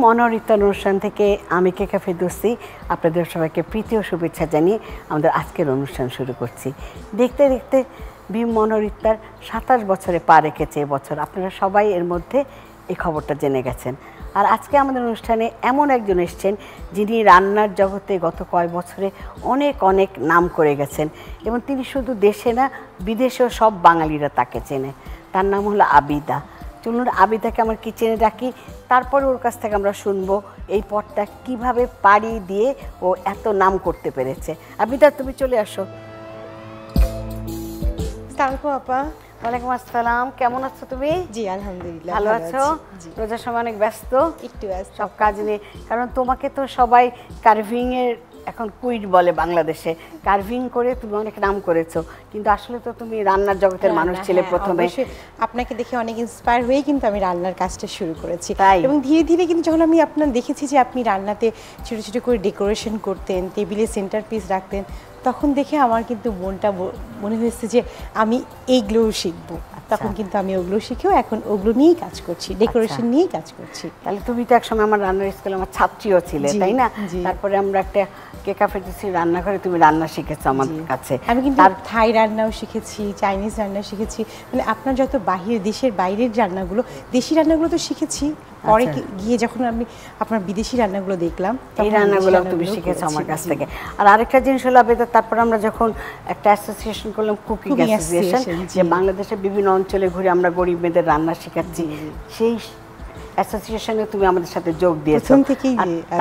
মনোরিতা অনুষ্ঠান থেকে আমি কেকা ফেরদৌসী আপনাদের সবাইকে প্রীতি ও শুভেচ্ছা জানিয়ে আমাদের আজকের অনুষ্ঠান শুরু করছি। দেখতে দেখতে ভীম মনোরিতার 27 বছরে পা রেখেছে এবছর। আপনারা সবাই এর মধ্যে এই খবরটা জেনে গেছেন। আর আজকে আমাদের অনুষ্ঠানে এমন একজন এসছেন যিনি রান্নার জগতে গত কয়েক বছরে অনেক অনেক নাম করে গেছেন এবং তিনি শুধু দেশে না বিদেশেও সব বাঙালিরা তাকে চেনে। তার নাম হলো আবিদা। চলুন আবিদাকে আমার কিচেনে ডাকি, তারপরে ওর কাছ থেকে আমরা শুনবো এই পথটা কিভাবে পাড়ি দিয়ে ও এত নাম করতে পেরেছে। আবিদা, তুমি চলে আসো। আপা। ওয়ালাইকুম আসসালাম, কেমন আছো তুমি? জি আলহামদুলিল্লাহ ভালো আছো? রোজার সময় অনেক ব্যস্ত, একটু ব্যস্ত সব কাজ নিয়ে, কারণ তোমাকে তো সবাই কার্ভিং এর এখন কুইট বলে বাংলাদেশে। কার্ভিং করে তুমি অনেক নাম করেছো, কিন্তু আসলে তো তুমি রান্নার জগতের মানুষ ছিলে প্রথমে। আপনাকে দেখে অনেক ইন্সপায়ার হয়ে কিন্তু আমি রান্নার কাজটা শুরু করেছি, তাই এবং ধীরে ধীরে কিন্তু যখন আমি আপনার দেখেছি যে আপনি রান্নাতে ছোট ছোট করে ডেকোরেশন করতেন, টেবিলে সেন্টার পিস রাখতেন, তখন দেখে আমার কিন্তু মনটা মনে হয়েছে যে আমি এইগুলোও শিখবো। তখন কিন্তু আমি ওগুলো শিখেও এখন ওগুলো নিয়েই কাজ করছি, ডেকোরেশন নিয়েই কাজ করছি। তাহলে তুমি তো একসময় আমার রান্নার স্কুলে আমার ছাত্রীও ছিলে, তাই না? তারপরে আমরা একটা কেকা ফেরদৌসী রান্নাঘরে তুমি রান্না শিখেছো আমাদের কাছে। আমি কিন্তু থাই রান্নাও শিখেছি, চাইনিজ রান্না শিখেছি, মানে আপনার যত দেশের বাইরের রান্নাগুলো, দেশি রান্নাগুলো তো শিখেছি। পরে গিয়ে যখন আমি আপনার বিদেশি রান্নাগুলো দেখলাম, এই রান্নাগুলো তুমি শিখেছো আমার কাছ থেকে। আর আরেকটা জিনিস হলো আবেদা, তারপর আমরা যখন একটা অ্যাসোসিয়েশন করলাম, কুকিং অ্যাসোসিয়েশন, যে বাংলাদেশের বিভিন্ন অঞ্চলে ঘুরে আমরা গরিব মেয়েদের রান্না শেখাচ্ছি, সেই অ্যাসোসিয়েশনে তুমি আমাদের সাথে যোগ দিয়েছো।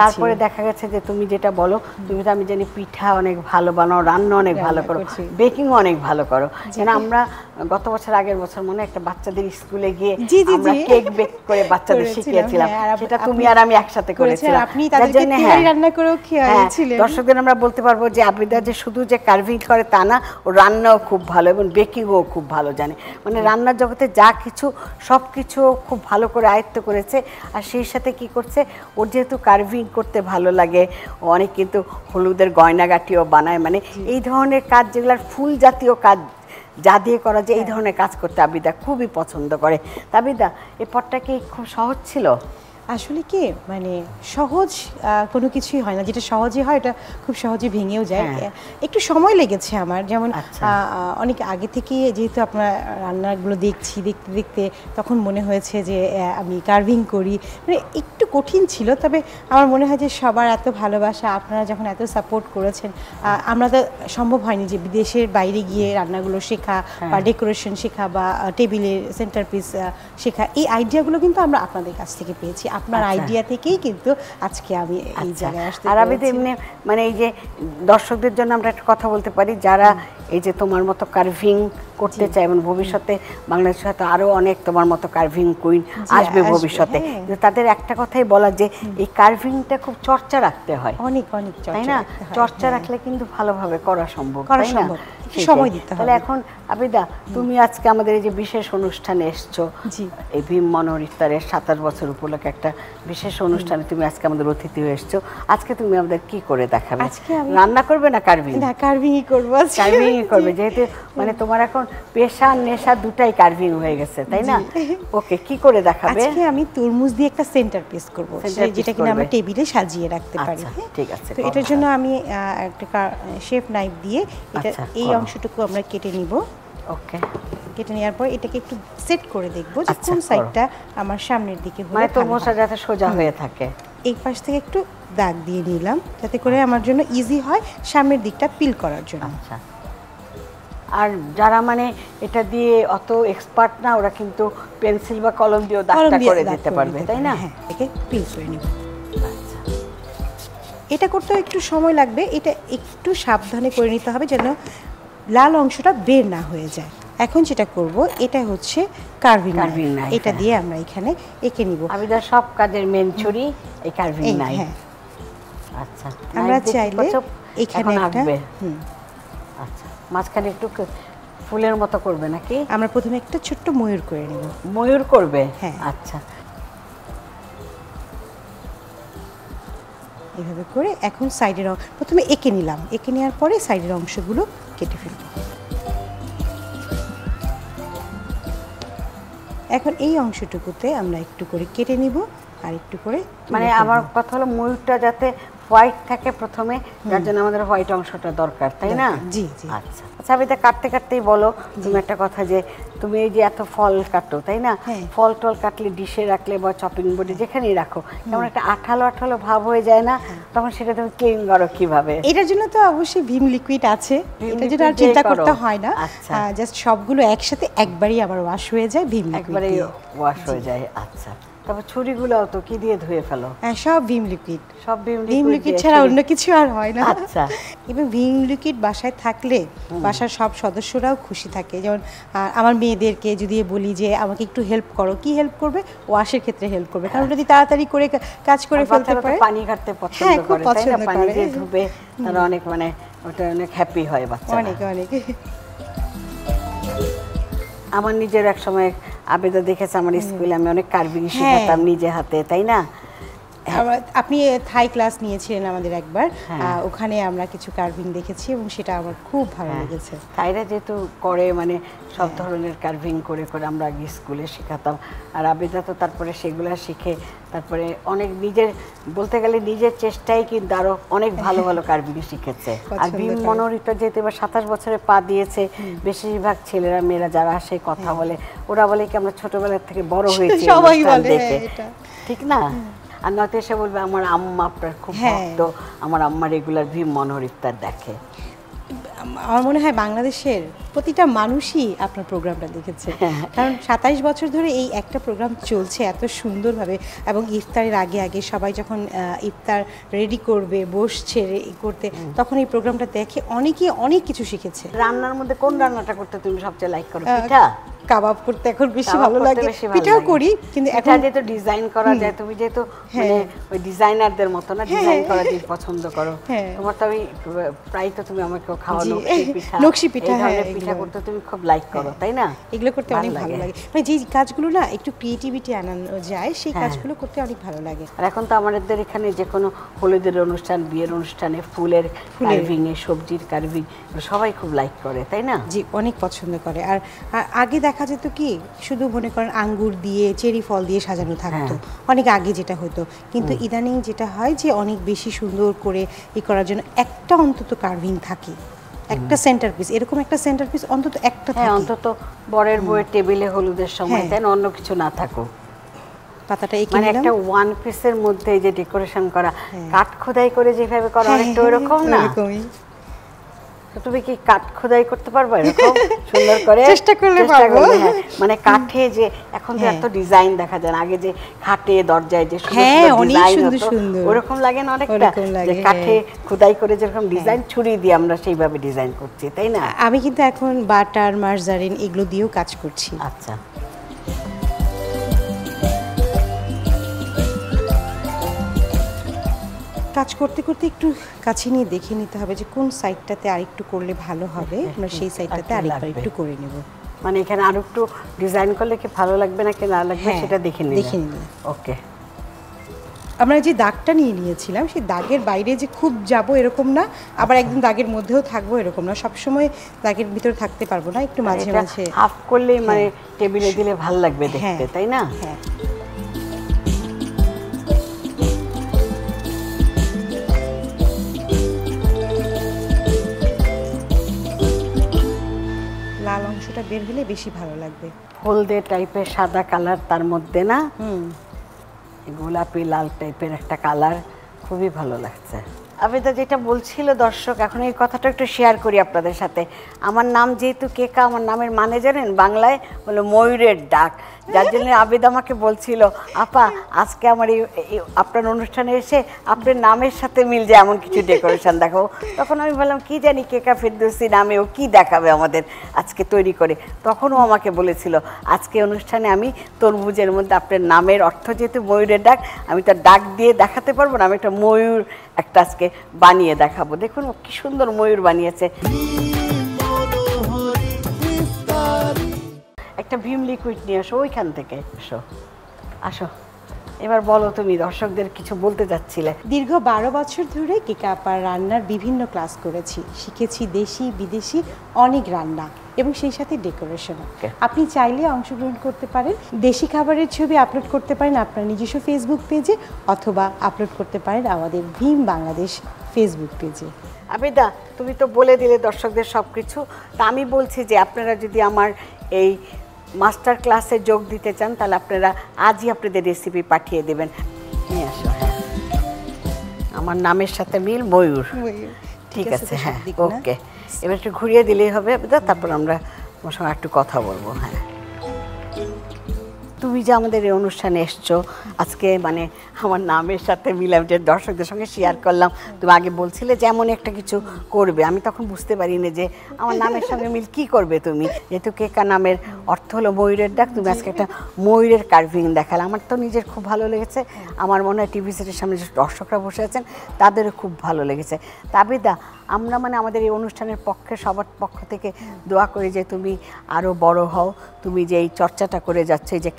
তারপরে দেখা গেছে যে তুমি যেটা বলো, তুমি তো আমি জানি পিঠা অনেক ভালো বানাও, রান্না অনেক ভালো করো, বেকিংও অনেক ভালো করো। কেন আমরা গত বছর আগের বছর মনে একটা বাচ্চাদের স্কুলে গিয়ে আমরা কেক বেক করে বাচ্চাদের শিখিয়েছিলাম, সেটা তুমি আর আমি একসাথে করেছিলাম। দর্শকদের আমরা বলতে পারবো যে আবিদা যে শুধু যে কার্ভিং করে তা না, ও রান্নাও খুব ভালো এবং বেকিংও খুব ভালো জানে। মানে রান্নার জগতে যা কিছু সব কিছু খুব ভালো করে আয়ত্ত করেছে। আর সেই সাথে কি করছে, ওর যেহেতু কার্ভিং করতে ভালো লাগে, অনেক কিন্তু হলুদের গয়নাগাটিও বানায়, মানে এই ধরনের কাজ যেগুলোর ফুল জাতীয় কাজ যা দিয়ে করা যায়, এই ধরনের কাজ করতে আবিদা খুবই পছন্দ করে। আবিদা, এই পথটা কি খুব সহজ ছিল? আসলে কি, মানে সহজ কোনো কিছুই হয় না, যেটা সহজে হয় এটা খুব সহজে ভেঙেও যায়। একটু সময় লেগেছে আমার, যেমন অনেক আগে থেকে যেহেতু আপনার রান্নাগুলো দেখছি, দেখতে দেখতে তখন মনে হয়েছে যে আমি কার্ভিং করি, মানে একটু কঠিন ছিল। তবে আমার মনে হয় যে সবার এত ভালোবাসা, আপনারা যখন এত সাপোর্ট করেছেন, আমরা তো সম্ভব হয়নি যে বিদেশের বাইরে গিয়ে রান্নাগুলো শেখা বা ডেকোরেশন শেখা বা টেবিলের সেন্টার পিস শেখা, এই আইডিয়াগুলো কিন্তু আমরা আপনাদের কাছ থেকে পেয়েছি। আপনার আইডিয়া থেকেই কিন্তু আজকে আমি এই জায়গায় আসতে পেরেছি। আর আমি এমনি মানে এই যে দর্শকদের জন্য আমরা একটা কথা বলতে পারি, যারা এই যে তোমার মতো কার্ভিং করতে চায় এবং ভবিষ্যতে বাংলাদেশে হয়তো আরো অনেক তোমার মতো কার্ভিং কুইন আসবে ভবিষ্যতে, তাদের একটা কথাই বলা যে এই কার্ভিংটা খুব চর্চা রাখতে হয়, অনেক অনেক, তাই না? চর্চা রাখলে কিন্তু ভালোভাবে করা সম্ভব, তাই না? সময় দিতে হবে। তাহলে এখন আবিদা, তুমি আজকে আমাদের এই যে বিশেষ অনুষ্ঠানে এসছো, এই ভীম মনোরিতার 27 বছর উপলক্ষে একটা বিশেষ অনুষ্ঠানে তুমি আজকে আমাদের অতিথি হয়ে এসছো। আজকে তুমি আমাদের কি করে দেখাবে? রান্না করবে না কার্ভিং? না, কার্ভিংই করব। কার্ভিংই করবে, যেহেতু মানে তোমার এখন পেশা নেশা দুটাই কার্ভিং হয়ে গেছে, তাই না? ওকে, কি করে দেখাবে? আজকে আমি তরমুজ দিয়ে একটা সেন্টার পিস করব, যেটা কিনা আমরা টেবিলে সাজিয়ে রাখতে পারি। ঠিক আছে। তো এটার জন্য আমি একটা শেফ নাইফ দিয়ে এটা এই অংশটুকু আমরা কেটে নিব। ওকে, কেটে নেওয়ার পর এটাকে একটু সেট করে দেখব যে কোন সাইডটা আমার সামনের দিকে হলে, মানে তরমুজটা যাতে সোজা হয়ে থাকে। এই পাশ থেকে একটু দাগ দিয়ে নিলাম, যাতে করে আমার জন্য ইজি হয় সামনের দিকটা পিল করার জন্য। আচ্ছা। আর যারা মানে এটা দিয়ে অত এক্সপার্ট না, ওরা কিন্তু পেন্সিল বা কলম দিয়ে দাগটা করে দিতে পারবে, তাই না? হ্যাঁ, এটাকে পিল করে নিব। এটা করতেও একটু সময় লাগবে, এটা একটু সাবধানে করে নিতে হবে যেন লাল অংশটা বের না হয়ে যায়। এখন যেটা করব, এটা হচ্ছে কার্ভিং নাইফ, এটা দিয়ে আমরা এখানে এঁকে নিব। আবিদা, সব কাজের মেন ছুরি এই কার্ভিং নাইফ। হ্যাঁ, আচ্ছা। আমরা চাইলে এখানে একটা আচ্ছা, মাঝখানে একটু ফুলের মতো করবে নাকি? আমরা প্রথমে একটা ছোট্ট ময়ূর করে নেব। ময়ূর করবে? হ্যাঁ। আচ্ছা, এইভাবে করে এখন সাইডের প্রথমে এঁকে নিলাম, এঁকে নেওয়ার পরে সাইডের অংশগুলো কেটে ফেলব। এখন এই অংশটুকুতে আমরা একটু করে কেটে নিব, আর একটু করে মানে আমার কথা হলো ময়ূরটা যাতে হোয়াইট থাকে প্রথমে, যার জন্য আমাদের হোয়াইট অংশটা দরকার, তাই না? জি জি। আচ্ছা আচ্ছা, আমি এটা কাটতে কাটতেই বলো তুমি একটা কথা, যে তুমি এই যে এত ফল কাটো, তাই না? ফল টল কাটলে ডিশে রাখলে বা চপিং বোর্ডে যেখানেই রাখো, কেমন একটা আঠালো আঠালো ভাব হয়ে যায় না? তখন সেটা তুমি ক্লিন করো কিভাবে? এটার জন্য তো অবশ্যই ভিম লিকুইড আছে, এটার জন্য আর চিন্তা করতে হয় না। জাস্ট সবগুলো একসাথে একবারই আবার ওয়াশ হয়ে যায় ভিম লিকুইড, একবারেই ওয়াশ হয়ে যায়। আচ্ছা, তারপর ছুরিগুলোও তো কি দিয়ে ধুয়ে ফেলো? হ্যাঁ, সব ভিম লিকুইড। সব ভিম লিকুইড ছাড়া অন্য কিছু আর হয় না। আচ্ছা, এবং ভিম লিকুইড বাসায় থাকলে বাসার সব সদস্যরাও খুশি থাকে। যেমন আমার মেয়েদেরকে যদি বলি যে আমাকে একটু হেল্প করো, কি হেল্প করবে? ওয়াশের ক্ষেত্রে হেল্প করবে, কারণ যদি তাড়াতাড়ি করে কাজ করে ফেলতে পারে। পানি ঘাটতে পছন্দ করে, তাই না? পানি দিয়ে ধুবে তারা অনেক, মানে ওটা অনেক হ্যাপি হয় বাচ্চারা, অনেক অনেক। আমার নিজের এক সময় আবেদা দেখেছে আমার স্কুলে, আমি অনেক কার্ভিং শেখাতাম নিজে হাতে, তাই না? আপনি থাই ক্লাস নিয়েছিলেন আমাদের একবার, ওখানে আমরা কিছু কার্ভিং দেখেছি এবং সেটা আমার খুব ভালো লেগেছে। থাইরা যেহেতু করে, মানে সব ধরনের কার্ভিং করে করে আমরা আগে স্কুলে শেখাতাম, আর আবেদা তো তারপরে সেগুলো শিখে তারপরে অনেক নিজের, বলতে গেলে নিজের চেষ্টায় কিন্তু আরো অনেক ভালো ভালো কার্ভিং শিখেছে। আর ভীম মনোহরিতা যেহেতু এবার 27 বছরে পা দিয়েছে, বেশিরভাগ ছেলেরা মেয়েরা যারা আসে কথা বলে, ওরা বলে কি আমরা ছোটবেলা থেকে বড় হয়েছি সবাই বলে, ঠিক না? আর নয়তো এসে বলবে আমার আম্মা আপনার খুব ভক্ত, আমার আম্মা রেগুলার ভীম মনোহরিতার দেখে। আমার মনে হয় বাংলাদেশের প্রতিটা মানুষই আপনার প্রোগ্রামটা দেখেছে, কারণ 27 বছর ধরে এই একটা প্রোগ্রাম চলছে এত সুন্দরভাবে। এবং ইফতারের আগে আগে সবাই যখন ইফতার রেডি করবে, বসছে করতে, তখন এই প্রোগ্রামটা দেখে অনেকেই অনেক কিছু শিখেছে। রান্নার মধ্যে কোন রান্নাটা করতে তুমি সবচেয়ে লাইক করো? পিঠা, কাবাব করতে এখন বেশি ভালো লাগে। পিঠাও করি, কিন্তু এখন যেহেতু ডিজাইন করা যায়, তুমি যেহেতু মানে ওই ডিজাইনারদের মতো না, ডিজাইন করা জিনিস পছন্দ করো, তোমার তো আমি প্রায় তো তুমি আমাকে খাওয়ানো নকশি পিঠা, পিঠা করতে তুমি খুব লাইক করো, তাই না? এগুলো করতে অনেক ভালো লাগে, মানে যে কাজগুলো না একটু ক্রিয়েটিভিটি আনানো যায়, সেই কাজগুলো করতে অনেক ভালো লাগে। আর এখন তো আমাদের এখানে যে কোনো হলুদের অনুষ্ঠান, বিয়ের অনুষ্ঠানে ফুলের কার্ভিং এ, সবজির কার্ভিং সবাই খুব লাইক করে, তাই না? জি, অনেক পছন্দ করে। আর আগে দেখা যেত কি শুধু মনে করেন আঙ্গুর দিয়ে, চেরি ফল দিয়ে সাজানো থাকতো, অনেক আগে যেটা হতো, কিন্তু ইদানিং যেটা হয় যে অনেক বেশি সুন্দর করে করার জন্য একটা অন্তত কার্ভিং থাকে, একটা সেন্টার পিস, এরকম একটা সেন্টার পিস অন্তত একটা থাকে, অন্তত বরের বউয়ের টেবিলে হলুদের সময়, তাই না? অন্য কিছু না থাকুক, পাতাটা মানে একটা ওয়ান পিসের মধ্যে যে ডেকোরেশন করা, কাঠ খোদাই করে যেভাবে করা, অনেকটা ওইরকম না? তুমি কি কাঠ খোদাই করতে পারবে এরকম সুন্দর করে? চেষ্টা করলে পারবো। মানে কাঠে যে এখন তো এত ডিজাইন দেখা যায়, আগে যে খাটে দরজায় যে সুন্দর ওরকম লাগে না অনেকটা, যে কাঠে খোদাই করে যেরকম ডিজাইন, ছুরি দিয়ে আমরা সেইভাবে ডিজাইন করছি, তাই না? আমি কিন্তু এখন বাটার, মার্জারিন এগুলো দিয়েও কাজ করছি। আচ্ছা, কাজ করতে করতে একটু কাছে নিয়ে দেখে নিতে হবে যে কোন সাইডটাতে আরেকটু করলে ভালো হবে, আমরা সেই সাইডটাতে আরেকবার একটু করে নেব। মানে এখানে আরো একটু ডিজাইন করলে কি ভালো লাগবে না কি না লাগবে সেটা দেখে নিন। ওকে, আমরা যে দাগটা নিয়ে নিয়েছিলাম সেই দাগের বাইরে যে খুব যাব এরকম না, আবার একদম দাগের মধ্যেও থাকবো এরকম না, সবসময় দাগের ভিতরে থাকতে পারবো না, একটু মাঝে মাঝে হাফ করলে মানে টেবিলে দিলে ভালো লাগবে দেখতে, তাই না? হ্যাঁ, লাল অংশটা বের হলে বেশি ভালো লাগবে। হলদে টাইপের সাদা কালার, তার মধ্যে না গোলাপি লাল টাইপের একটা কালার, খুবই ভালো লাগছে। আবেদা যেটা বলছিল দর্শক, এখন এই কথাটা একটু শেয়ার করি আপনাদের সাথে। আমার নাম যেহেতু কেকা, আমার নামের মানে জানেন বাংলায় হলো ময়ূরের ডাক, যার জন্য আবেদা আমাকে বলছিল আপা আজকে আমার এই আপনার অনুষ্ঠানে এসে আপনার নামের সাথে মিল যায় এমন কিছু ডেকোরেশন দেখাবো। তখন আমি বললাম কি জানি কেকা ফেরদৌসী নামে ও কী দেখাবে আমাদের আজকে তৈরি করে। তখনও আমাকে বলেছিল আজকে অনুষ্ঠানে আমি তরমুজের মধ্যে আপনার নামের অর্থ যেহেতু ময়ূরের ডাক, আমি তার ডাক দিয়ে দেখাতে পারবো না, আমি একটা ময়ূর একটা আজকে বানিয়ে দেখাবো। দেখুন ও কি সুন্দর ময়ূর বানিয়েছে। একটা ভীম লিকুইড নিয়ে আসো ওইখান থেকে, আসো আসো, এবার বলো তুমি দর্শকদের কিছু বলতে যাচ্ছিলে। দীর্ঘ 12 বছর ধরে কেকা আপার রান্নার বিভিন্ন ক্লাস করেছি, শিখেছি দেশি বিদেশি অনেক রান্না এবং সেই সাথে ডেকোরেশন। আপনি চাইলে অংশগ্রহণ করতে পারেন, দেশি খাবারের ছবি আপলোড করতে পারেন আপনার নিজস্ব ফেসবুক পেজে, অথবা আপলোড করতে পারেন আমাদের ভীম বাংলাদেশ ফেসবুক পেজে। আবিদা, তুমি তো বলে দিলে দর্শকদের সব কিছু, তা আমি বলছি যে আপনারা যদি আমার এই মাস্টার ক্লাসে যোগ দিতে চান তাহলে আপনারা আজই আপনাদের রেসিপি পাঠিয়ে দেবেন। নিয়ে আসো। আমার নামের সাথে মিল ময়ূর। ঠিক আছে, হ্যাঁ, ওকে। এবার একটু ঘুরিয়ে দিলেই হবে আবিদা, তারপর আমরা তোমার সঙ্গে একটু কথা বলবো। হ্যাঁ, তুমি যে আমাদের এই অনুষ্ঠানে এসছো আজকে, মানে আমার নামের সাথে মিলে আমি যে দর্শকদের সঙ্গে শেয়ার করলাম, তুমি আগে বলছিলে যে এমন একটা কিছু করবে, আমি তখন বুঝতে পারিনি যে আমার নামের সঙ্গে মিল কি করবে তুমি, যেহেতু কেকা নামের অর্থ হলো ময়ূরের ডাক, তুমি আজকে একটা ময়ূরের কার্ভিং দেখালে, আমার তো নিজের খুব ভালো লেগেছে, আমার মনে হয় টিভি সেটের সামনে যে দর্শকরা বসে আছেন তাদেরও খুব ভালো লেগেছে। তাবিদা, আমরা মানে আমাদের এই অনুষ্ঠানের পক্ষে সবার পক্ষ থেকে দোয়া করি যে তুমি আরও বড় হও, তুমি যে এই চর্চাটা করে যাচ্ছ, এই যে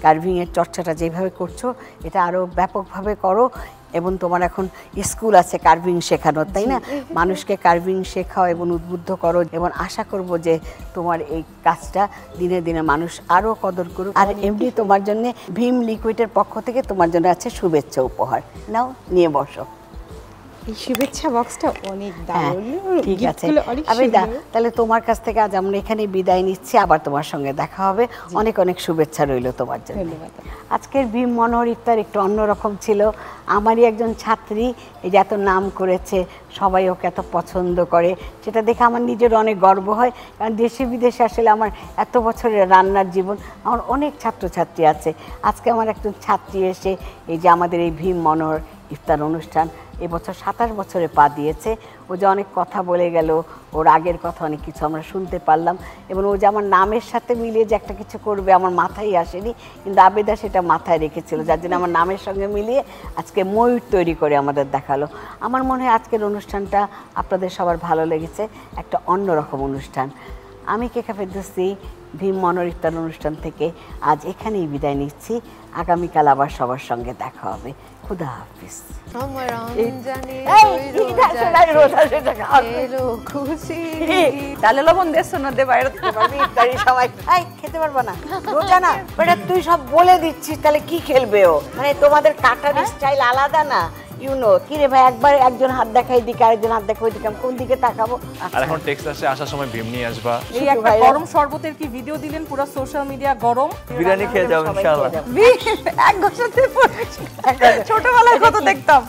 কার্ভিংয়ের চর্চাটা যেভাবে করছো এটা আরও ব্যাপকভাবে করো, এবং তোমার এখন স্কুল আছে কার্ভিং শেখানোর, তাই না? মানুষকে কার্ভিং শেখাও এবং উদ্বুদ্ধ করো, এবং আশা করব যে তোমার এই কাজটা দিনে দিনে মানুষ আরও কদর করুক। আর এমনি তোমার জন্য ভীম লিকুইডের পক্ষ থেকে তোমার জন্য আছে শুভেচ্ছা উপহার, নাও নিয়ে বসো। এই শুভেচ্ছা বক্সটা অনেক দারুণ। ঠিক আছে আবিদা, তাহলে তোমার কাছ থেকে আজ আমরা এখানে বিদায় নিচ্ছি, আবার তোমার সঙ্গে দেখা হবে। অনেক অনেক শুভেচ্ছা রইল তোমার জন্য। ধন্যবাদ। আজকের ভীম মনোহর ইফতার একটু অন্যরকম ছিল। আমারই একজন ছাত্রী এই যে এত নাম করেছে, সবাই ওকে এত পছন্দ করে, সেটা দেখে আমার নিজের অনেক গর্ব হয়, কারণ দেশে বিদেশে আসলে আমার এত বছরের রান্নার জীবন, আমার অনেক ছাত্রছাত্রী আছে। আজকে আমার একজন ছাত্রী এসে এই যে আমাদের এই ভীম মনোহর ইফতার অনুষ্ঠান এবছর 27 বছরে পা দিয়েছে। ও যে অনেক কথা বলে গেল, ওর আগের কথা অনেক কিছু আমরা শুনতে পারলাম, এবং ও যে আমার নামের সাথে মিলিয়ে যে একটা কিছু করবে আমার মাথায় আসেনি, কিন্তু আবেদা সেটা মাথায় রেখেছিল, যার জন্য আমার নামের সঙ্গে মিলিয়ে আজকে ময়ূর তৈরি করে আমাদের দেখালো। আমার মনে হয় আজকের অনুষ্ঠানটা আপনাদের সবার ভালো লেগেছে, একটা অন্যরকম অনুষ্ঠান। আমি কেকা ফেরদৌসী ভীম মনোহর ইফতার অনুষ্ঠান থেকে আজ এখানেই বিদায় নিচ্ছি। আগামীকাল আবার সবার সঙ্গে দেখা হবে। খুদা হাফিজ। তাহলে লবণ দেশ না দে বাইরে সবাই খেতে পারবো না, রোজা না বেটা, তুই সব বলে দিচ্ছিস, তাহলে কি খেলবে ও? মানে তোমাদের কাটার স্টাইল আলাদা না, ইউনো। কি রে ভাই, একবার একজন হাত দেখাই দিকে আরেকজন হাত দেখা ওইদিকে, কোন দিকে তাকাবো? আর এখন টেক্সাসে আসার সময় ভীম নিয়ে আসবা। এই একটা গরম শরবতের কি ভিডিও দিলেন, পুরো সোশ্যাল মিডিয়া গরম। বিরিয়ানি খেয়ে যাও ইনশাআল্লাহ। এক ঘষাতে ছোটবেলায় কত দেখতাম।